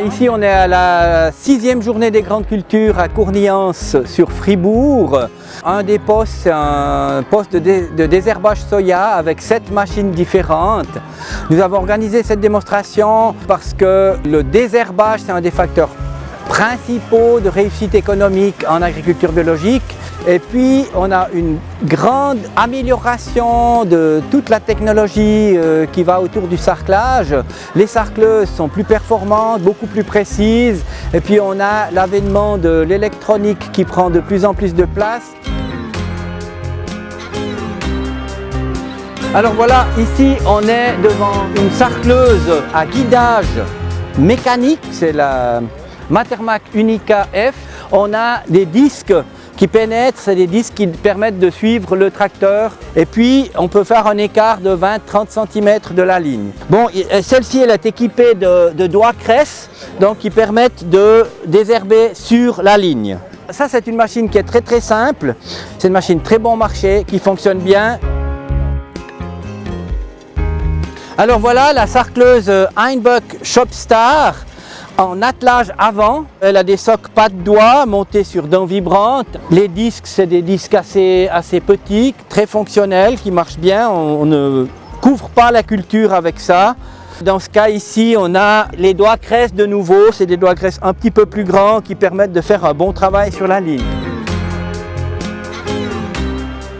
Ici, on est à la 6e journée des grandes cultures à Cournillance sur Fribourg. Un des postes, c'est un poste de désherbage soya avec 7 machines différentes. Nous avons organisé cette démonstration parce que le désherbage, c'est un des facteurs principaux de réussite économique en agriculture biologique. Et puis, on a une grande amélioration de toute la technologie qui va autour du sarclage. Les sarcleuses sont plus performantes, beaucoup plus précises. Et puis, on a l'avènement de l'électronique qui prend de plus en plus de place. Alors voilà, ici, on est devant une sarcleuse à guidage mécanique. C'est la Matermac Unica F. On a des disques qui pénètrent, c'est des disques qui permettent de suivre le tracteur. Et puis, on peut faire un écart de 20-30 cm de la ligne. Bon, celle-ci, elle est équipée de doigts cresse, donc qui permettent de désherber sur la ligne. Ça, c'est une machine qui est très simple. C'est une machine très bon marché, qui fonctionne bien. Alors voilà la sarcleuse Einböck Shopstar en attelage avant. Elle a des socs pas de doigts montés sur dents vibrantes. Les disques, c'est des disques assez petits, très fonctionnels, qui marchent bien. On ne couvre pas la culture avec ça. Dans ce cas ici, on a les doigts cresse de nouveau. C'est des doigts cresse un petit peu plus grands qui permettent de faire un bon travail sur la ligne.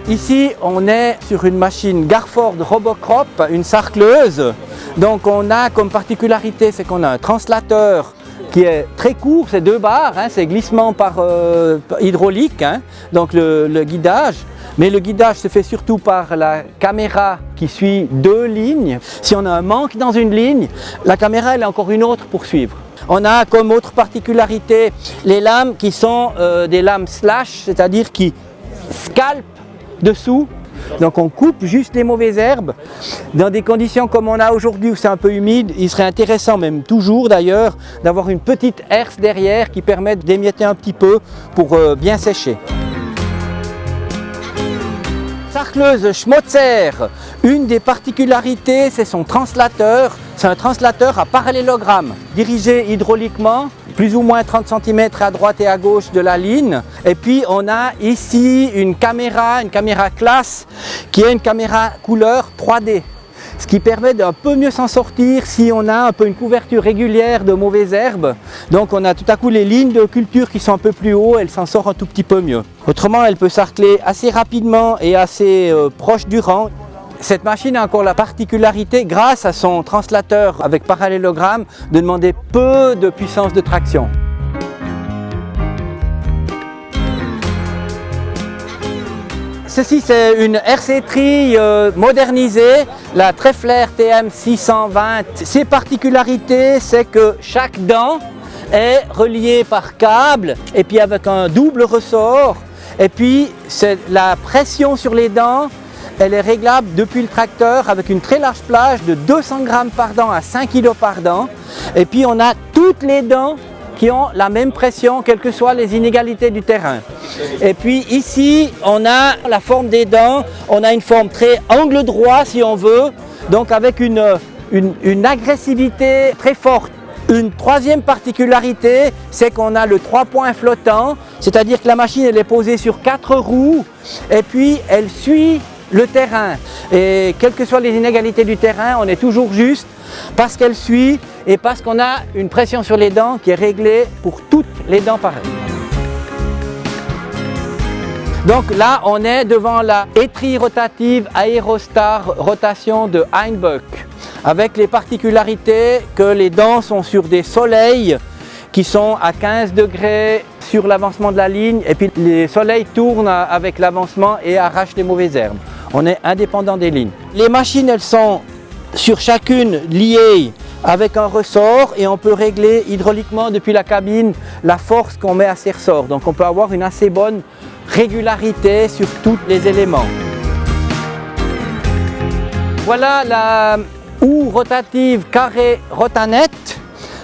Ici, on est sur une machine Garford Robocrop, une sarcleuse. Donc on a comme particularité, c'est qu'on a un translateur qui est très court, c'est 2 barres, c'est glissement par hydraulique, donc le guidage. Mais le guidage se fait surtout par la caméra qui suit 2 lignes. Si on a un manque dans une ligne, la caméra elle a encore une autre pour suivre. On a comme autre particularité les lames qui sont des lames slash, c'est-à-dire qui scalpent dessous. Donc on coupe juste les mauvaises herbes. Dans des conditions comme on a aujourd'hui où c'est un peu humide, il serait intéressant, même toujours d'ailleurs, d'avoir une petite herse derrière qui permet d'émietter un petit peu pour bien sécher. Sarcleuse Schmotzer, une des particularités, c'est son translateur. C'est un translateur à parallélogramme, dirigé hydrauliquement, plus ou moins 30 cm à droite et à gauche de la ligne. Et puis on a ici une caméra classe, qui est une caméra couleur 3D. Ce qui permet d'un peu mieux s'en sortir si on a un peu une couverture régulière de mauvaises herbes. Donc on a tout à coup les lignes de culture qui sont un peu plus haut, elle s'en sort un tout petit peu mieux. Autrement, elle peut sarcler assez rapidement et assez proche du rang. Cette machine a encore la particularité, grâce à son translateur avec parallélogramme, de demander peu de puissance de traction. Ceci, c'est une RC Trille modernisée, la Treffler TM620. Ses particularités, c'est que chaque dent est reliée par câble et puis avec un double ressort. Et puis, c'est la pression sur les dents, elle est réglable depuis le tracteur avec une très large plage de 200 grammes par dent à 5 kg par dent. Et puis, on a toutes les dents qui ont la même pression, quelles que soient les inégalités du terrain. Et puis ici, on a la forme des dents, on a une forme très angle droit si on veut, donc avec une agressivité très forte. Une troisième particularité, c'est qu'on a le 3 points flottant, c'est-à-dire que la machine elle est posée sur 4 roues et puis elle suit le terrain. Et quelles que soient les inégalités du terrain, on est toujours juste parce qu'elle suit et parce qu'on a une pression sur les dents qui est réglée pour toutes les dents pareilles. Donc là, on est devant la étrie rotative Aerostar rotation de Einböck, avec les particularités que les dents sont sur des soleils qui sont à 15 degrés sur l'avancement de la ligne et puis les soleils tournent avec l'avancement et arrachent les mauvaises herbes. On est indépendant des lignes. Les machines, elles sont sur chacune liées avec un ressort et on peut régler hydrauliquement depuis la cabine la force qu'on met à ces ressorts. Donc on peut avoir une assez bonne régularité sur tous les éléments. Voilà la houe rotative carré Rotanet.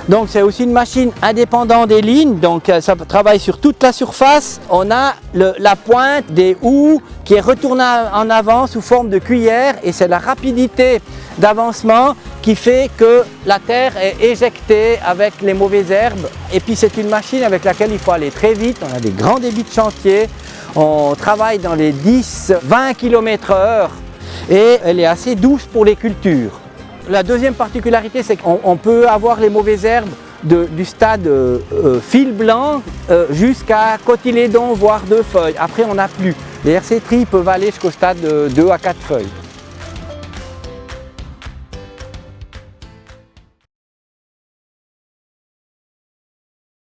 Donc c'est aussi une machine indépendante des lignes, donc ça travaille sur toute la surface. On a la pointe des houes qui est retournée en avant sous forme de cuillère et c'est la rapidité d'avancement qui fait que la terre est éjectée avec les mauvaises herbes. Et puis c'est une machine avec laquelle il faut aller très vite, on a des grands débits de chantier, on travaille dans les 10-20 km/h et elle est assez douce pour les cultures. La deuxième particularité, c'est qu'on peut avoir les mauvaises herbes du stade fil blanc jusqu'à cotylédon, voire 2 feuilles. Après, on n'a plus. Les RC-Tri peuvent aller jusqu'au stade de 2 à 4 feuilles.